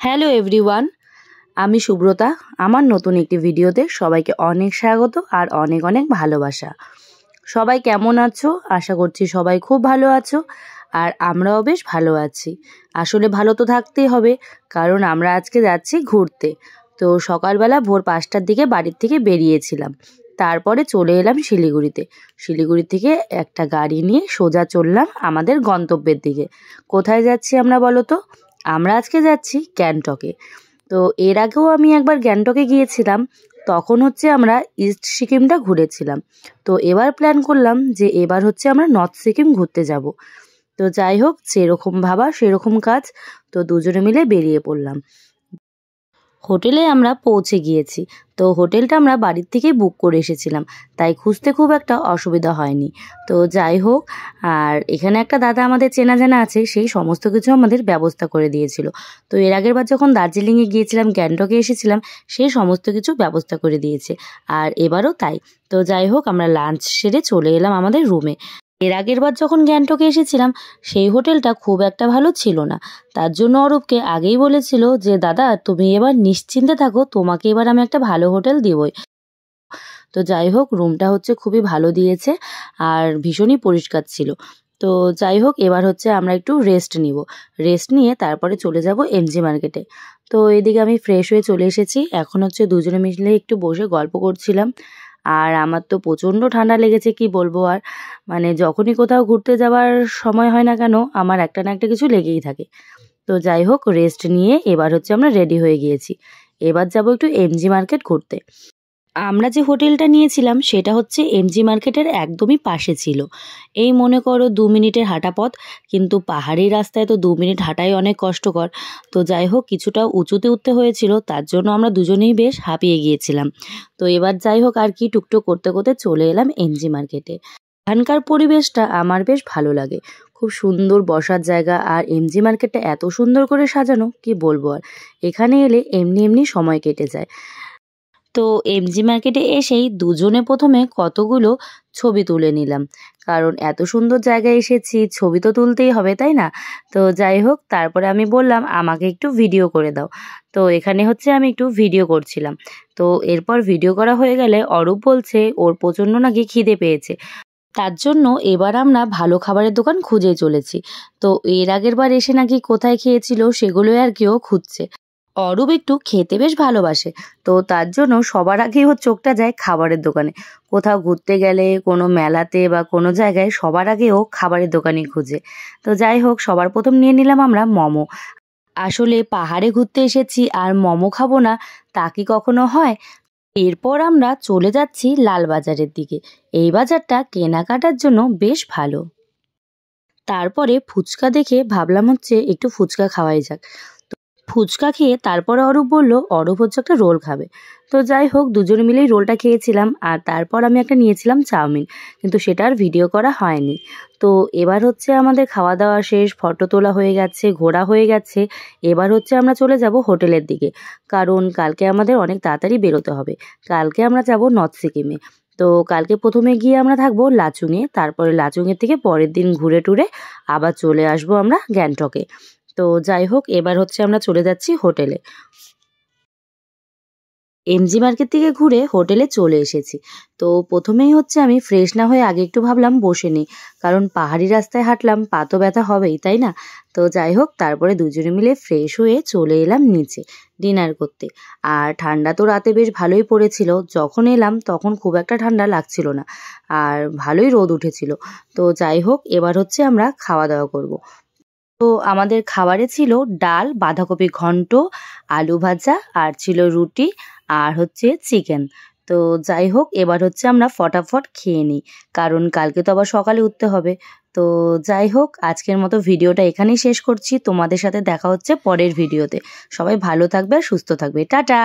Hello everyone, আমি সুব্রতা। আমার নতুন একটি ভিডিওতে সবাইকে অনেক স্বাগত আর অনেক অনেক ভালোবাসা। সবাই কেমন আছো? আশা করছি সবাই খুব ভালো আছো, আর আমরাও বেশ ভালো আছি। আসলে ভালো তো থাকতেই হবে, কারণ আমরা আজকে যাচ্ছি ঘুরতে। তো সকালবেলা ভোর 5টার দিকে বাড়ির থেকে বেরিয়েছিলাম, তারপরে চলে এলাম শিলিগুড়িতে। শিলিগুড়ি থেকে একটা গাড়ি নিয়ে সোজা চললাম আমাদের গন্তব্যের দিকে। কোথায় যাচ্ছি আমরা বলো তো? আমরা আজকে যাচ্ছি গ্যাংটকে। তো এর আগেও আমি একবার গ্যাংটকে গিয়েছিলাম, তখন আমরা ইস্ট সিকিমটা ঘুরেছিলাম। তো এবার প্ল্যান করলাম যে এবার আমরা নর্থ সিকিম ঘুরতে যাব। তো যাই হোক, যেরকম ভাবা সেরকম কাজ। তো দুজনে মিলে বেরিয়ে পড়লাম। হোটেলে আমরা পৌঁছে গিয়েছি। তো হোটেলটা আমরা বাড়ির থেকেই বুক করে এসেছিলাম, তাই খুঁজতে খুব একটা অসুবিধা হয়নি। তো যাই হোক, আর এখানে একটা দাদা আমাদের চেনা জানা আছে, সেই সমস্ত কিছু আমাদের ব্যবস্থা করে দিয়েছিল। তো এর আগের বার যখন দার্জিলিংয়ে গিয়েছিলাম, গ্যাংটকে এসেছিলাম, সেই সমস্ত কিছু ব্যবস্থা করে দিয়েছে, আর এবারও তাই। তো যাই হোক, আমরা লাঞ্চ সেরে চলে এলাম আমাদের রুমে। এর আগের বার যখন গ্যাংটকে এসেছিলাম, সেই হোটেলটা খুব একটা ভালো ছিল না। তার জন্য অরূপকে আগেই বলেছিল যে দাদা তুমি এবার নিশ্চিন্তে থাকো, তোমাকে এবার আমি একটা ভালো হোটেল দিবই। তো যাই হোক, রুমটা খুবই ভালো দিয়েছে আর ভীষণই পরিষ্কার ছিল। তো যাই হোক, এবার আমরা একটু রেস্ট নিব। রেস্ট নিয়ে তারপরে চলে যাব এমজি মার্কেটে। তো এদিকে আমি ফ্রেশ হয়ে চলে এসেছি। এখন দুজনে মিলে একটু বসে গল্প করছিলাম। আর আমার তো প্রচণ্ড ঠান্ডা লেগেছে, কি বলবো আর। মানে যখনই কোথাও ঘুরতে যাওয়ার সময় হয় না কেন, আমার একটা না একটা কিছু লেগেই থাকে। তো যাই হোক, রেস্ট নিয়ে এবার আমরা রেডি হয়ে গিয়েছি। এবার যাব একটু এমজি মার্কেট ঘুরতে। আমরা যে হোটেলটা নিয়েছিলাম সেটা এমজি মার্কেটের একদমই পাশে ছিল। এই মনে করো 2 মিনিটের হাঁটা পথ, কিন্তু পাহাড়ি রাস্তায় তো 2 মিনিট হাঁটাই অনেক কষ্টকর। তো যাই হোক, কিছুটা উঁচুতে উঠতে হয়েছিল, তার জন্য আমরা দুজনেই বেশ হাঁপিয়ে গিয়েছিলাম। তো এবার যাই হোক, আর কি টুকটুক করতে করতে চলে এলাম এমজি মার্কেটে। এখানকার পরিবেশটা আমার বেশ ভালো লাগে, খুব সুন্দর বসার জায়গা, আর এমজি মার্কেটটা এত সুন্দর করে সাজানো, কি বলবো আর। এখানে এলে এমনি এমনি সময় কেটে যায়। তো এমজি মার্কেটে এসেই দুজনে প্রথমে কতগুলো ছবি তুলে নিলাম, কারণ এত সুন্দর জায়গায় এসেছি, ছবি তো তুলতেই হবে, তাই না? তো যাই হোক, তারপরে আমি বললাম আমাকে একটু ভিডিও করে দাও। তো এখানে আমি একটু ভিডিও করছিলাম। তো এরপর ভিডিও করা হয়ে গেলে অরূপ বলছে ওর প্রচণ্ড নাকি খিদে পেয়েছে। তার জন্য এবার আমরা ভালো খাবারের দোকান খুঁজে চলেছি। তো এর আগের বার এসে নাকি কোথায় খেয়েছিল সেগুলোই আর কেউ খুঁজছে। অরূপ একটু খেতে বেশ ভালোবাসে, তো তার জন্য সবার আগেই ওর চোখটা যায় খাবারের দোকানে। কোথাও ঘুরতে গেলে, কোনো মেলাতে বা কোনো জায়গায়, সবার আগে ও খাবারের দোকানই খুঁজে। তো যাই হোক, সবার প্রথম নিয়ে নিলাম আমরা মোমো। আসলে পাহাড়ে ঘুরতে এসেছি আর মোমো খাবো না, তা কি কখনো হয়? এরপর আমরা চলে যাচ্ছি লালবাজারের দিকে। এই বাজারটা কেনাকাটার জন্য বেশ ভালো। তারপরে ফুচকা দেখে ভাবলাম একটু ফুচকা খাওয়াই যাক। ফুচকা খেয়ে তারপরে অরূপ বলল অরূপ একটা রোল খাবে। তো যাই হোক, দুজনে মিলেই রোলটা খেয়েছিলাম, আর তারপর আমি একটা নিয়েছিলাম চাউমিন, কিন্তু সেটা আর ভিডিও করা হয়নি। তো এবার আমাদের খাওয়া দাওয়া শেষ, ফটো তোলা হয়ে গেছে, ঘোরা হয়ে গেছে। এবার আমরা চলে যাব হোটেলের দিকে, কারণ কালকে আমাদের অনেক তাড়াতাড়ি বেরোতে হবে। কালকে আমরা যাব নর্থ সিকিমে। তো কালকে প্রথমে গিয়ে আমরা থাকবো লাচুংয়ে, তারপরে লাচুংয়ের থেকে পরের দিন ঘুরে টুরে আবার চলে আসবো আমরা গ্যাংটকে। তো যাই হোক, এবার আমরা চলে যাচ্ছি হোটেলে। এমজি মার্কেট থেকে ঘুরে হোটেলে চলে এসেছি। তো প্রথমেই আমি ফ্রেশ না হয়ে আগে একটু ভাবলাম বসে নিই, কারণ পাহাড়ি রাস্তায় হাঁটলাম, পা তো ব্যথা হবেই, তাই না? তো যাই হোক, তারপরে দুজনে মিলে ফ্রেশ হয়ে চলে এলাম নিচে ডিনার করতে। আর ঠান্ডা তো রাতে বেশ ভালোই পড়েছিল, যখন এলাম তখন খুব একটা ঠান্ডা লাগছিল না, আর ভালোই রোদ উঠেছিল। তো যাই হোক, এবার আমরা খাওয়া দাওয়া করব। তো আমাদের খাবারে ছিল ডাল, বাঁধাকপি ঘন্ট, আলু ভাজা, আর ছিল রুটি, আর চিকেন। তো যাই হোক, এবার আমরা ফটাফট খেয়ে নিই, কারণ কালকে তো আবার সকালে উঠতে হবে। তো যাই হোক, আজকের মতো ভিডিওটা এখানেই শেষ করছি। তোমাদের সাথে দেখা হচ্ছে পরের ভিডিওতে। সবাই ভালো থাকবে আর সুস্থ থাকবে। টাটা।